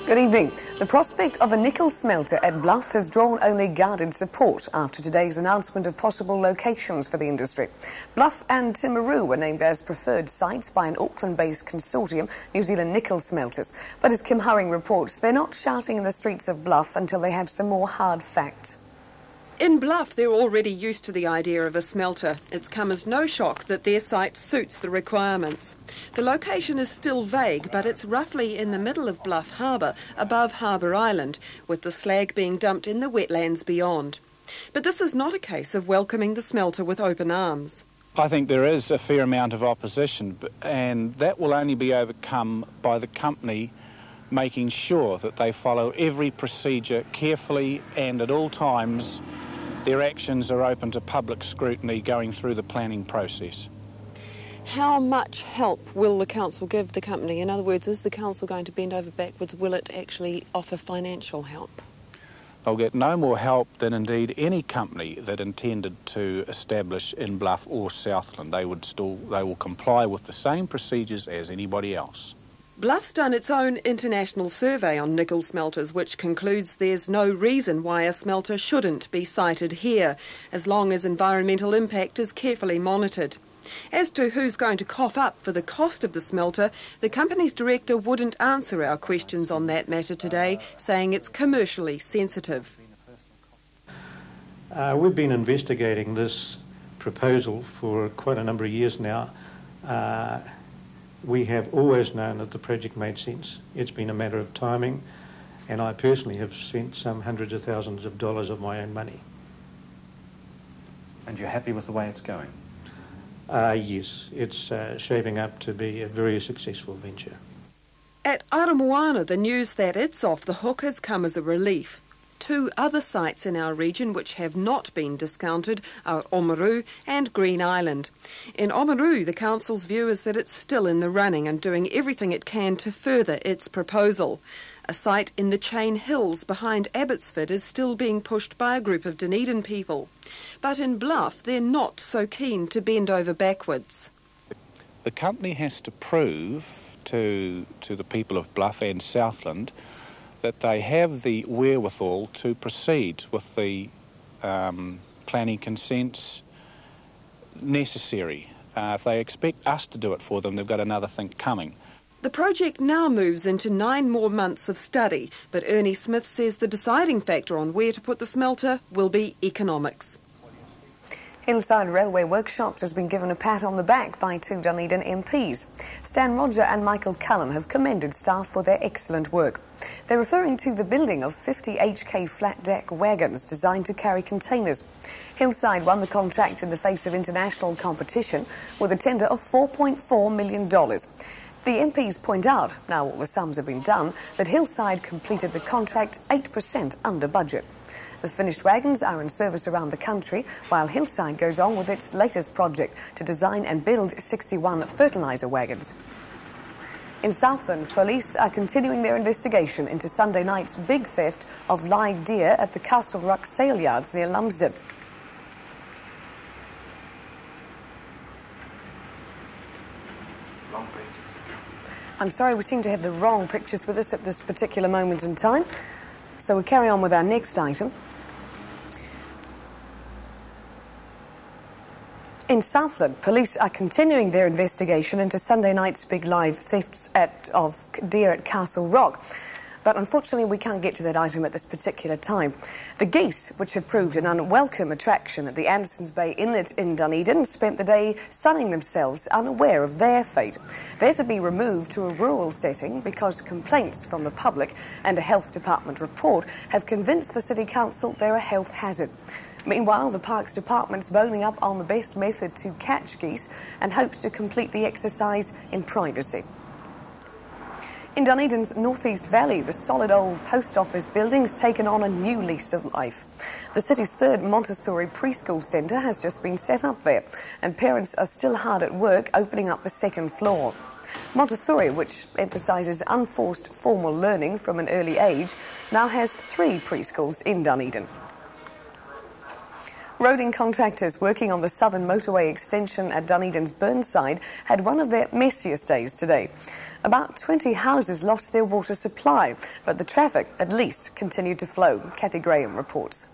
Good evening. The prospect of a nickel smelter at Bluff has drawn only guarded support after today's announcement of possible locations for the industry. Bluff and Timaru were named as preferred sites by an Auckland-based consortium, New Zealand Nickel Smelters. But as Kim Hurring reports, they're not shouting in the streets of Bluff until they have some more hard facts. In Bluff, they're already used to the idea of a smelter. It's come as no shock that their site suits the requirements. The location is still vague, but it's roughly in the middle of Bluff Harbour, above Harbour Island, with the slag being dumped in the wetlands beyond. But this is not a case of welcoming the smelter with open arms. I think there is a fair amount of opposition, and that will only be overcome by the company making sure that they follow every procedure carefully, and at all times their actions are open to public scrutiny going through the planning process. How much help will the council give the company? In other words, is the council going to bend over backwards? Will it actually offer financial help? They'll get no more help than indeed any company that intended to establish in Bluff or Southland. They will comply with the same procedures as anybody else. Bluff's done its own international survey on nickel smelters, which concludes there's no reason why a smelter shouldn't be sited here, as long as environmental impact is carefully monitored. As to who's going to cough up for the cost of the smelter, the company's director wouldn't answer our questions on that matter today, saying it's commercially sensitive. We've been investigating this proposal for quite a number of years now. We have always known that the project made sense. It's been a matter of timing, and I personally have spent some hundreds of thousands of dollars of my own money. And you're happy with the way it's going? Yes, it's shaping up to be a very successful venture. At Aramoana, the news that it's off the hook has come as a relief. Two other sites in our region which have not been discounted are Oamaru and Green Island. In Oamaru, the council's view is that it's still in the running and doing everything it can to further its proposal. A site in the Chain Hills behind Abbotsford is still being pushed by a group of Dunedin people. But in Bluff, they're not so keen to bend over backwards. The company has to prove to the people of Bluff and Southland that they have the wherewithal to proceed with the planning consents necessary. If they expect us to do it for them, they've got another thing coming. The project now moves into 9 more months of study, but Ernie Smith says the deciding factor on where to put the smelter will be economics. Hillside Railway Workshops has been given a pat on the back by 2 Dunedin MPs. Stan Roger and Michael Cullen have commended staff for their excellent work. They're referring to the building of 50 HK flat deck wagons designed to carry containers. Hillside won the contract in the face of international competition with a tender of $4.4 million. The MPs point out, now all the sums have been done, that Hillside completed the contract 8% under budget. The finished wagons are in service around the country, while Hillside goes on with its latest project to design and build 61 fertiliser wagons. In Southland, police are continuing their investigation into Sunday night's big theft of live deer at the Castle Rock sale yards near Lumsden. I'm sorry, we seem to have the wrong pictures with us at this particular moment in time. So we carry on with our next item. In Southland, police are continuing their investigation into Sunday night's big live theft of deer at Castle Rock. But unfortunately, we can't get to that item at this particular time. The geese, which had proved an unwelcome attraction at the Andersons Bay Inlet in Dunedin, spent the day sunning themselves, unaware of their fate. They're to be removed to a rural setting because complaints from the public and a health department report have convinced the City Council they're a health hazard. Meanwhile, the Parks Department's boning up on the best method to catch geese and hopes to complete the exercise in privacy. In Dunedin's Northeast Valley, the solid old post office building's taken on a new lease of life. The city's 3rd Montessori preschool centre has just been set up there, and parents are still hard at work opening up the 2nd floor. Montessori, which emphasises unforced formal learning from an early age, now has 3 preschools in Dunedin. Roading contractors working on the southern motorway extension at Dunedin's Burnside had one of their messiest days today. About 20 houses lost their water supply, but the traffic, at least, continued to flow. Kathy Graham reports.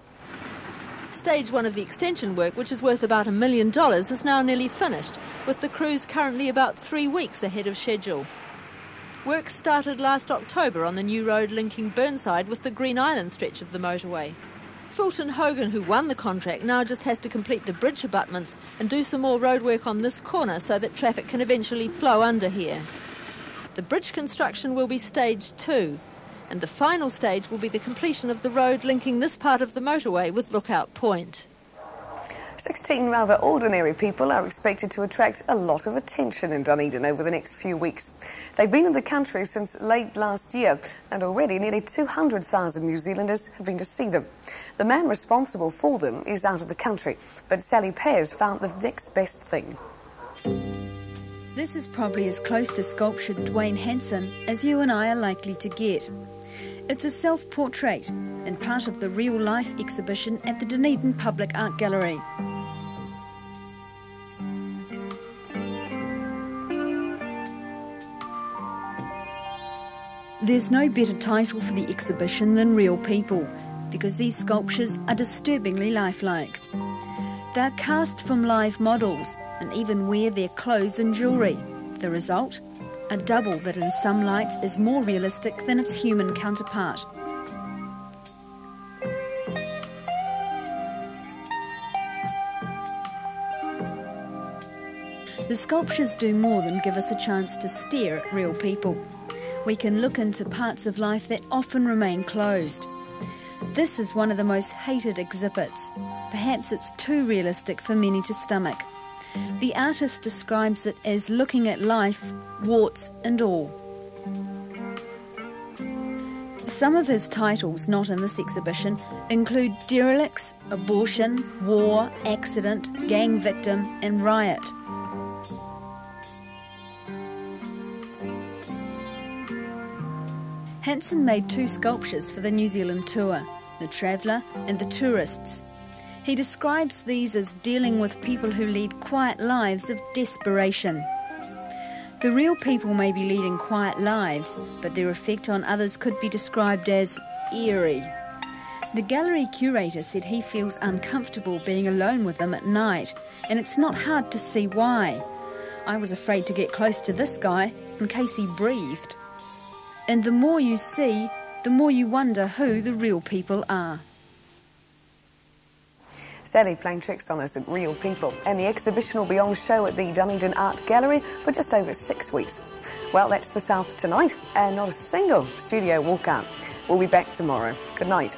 Stage 1 of the extension work, which is worth about $1 million, is now nearly finished, with the crews currently about 3 weeks ahead of schedule. Work started last October on the new road linking Burnside with the Green Island stretch of the motorway. Fulton Hogan, who won the contract, now just has to complete the bridge abutments and do some more roadwork on this corner so that traffic can eventually flow under here. The bridge construction will be stage 2, and the final stage will be the completion of the road linking this part of the motorway with Lookout Point. 16 rather ordinary people are expected to attract a lot of attention in Dunedin over the next few weeks. They've been in the country since late last year, and already nearly 200,000 New Zealanders have been to see them. The man responsible for them is out of the country, but Sally Pears found the next best thing. This is probably as close to sculptured Dwayne Hanson as you and I are likely to get. It's a self-portrait and part of the real-life exhibition at the Dunedin Public Art Gallery. There's no better title for the exhibition than Real People, because these sculptures are disturbingly lifelike. They're cast from live models and even wear their clothes and jewellery. The result? A double that in some lights is more realistic than its human counterpart. The sculptures do more than give us a chance to stare at real people. We can look into parts of life that often remain closed. This is one of the most hated exhibits. Perhaps it's too realistic for many to stomach. The artist describes it as looking at life, warts and all. Some of his titles not in this exhibition include Derelicts, Abortion, War, Accident, Gang Victim and Riot. Hanson made 2 sculptures for the New Zealand tour, The Traveller and The Tourists. He describes these as dealing with people who lead quiet lives of desperation. The real people may be leading quiet lives, but their effect on others could be described as eerie. The gallery curator said he feels uncomfortable being alone with them at night, and it's not hard to see why. I was afraid to get close to this guy in case he breathed. And the more you see, the more you wonder who the real people are. Sally playing tricks on us at Real People, and the exhibition will be on show at the Dunedin Art Gallery for just over 6 weeks. Well, that's the South tonight, and not a single studio walkout. We'll be back tomorrow. Good night.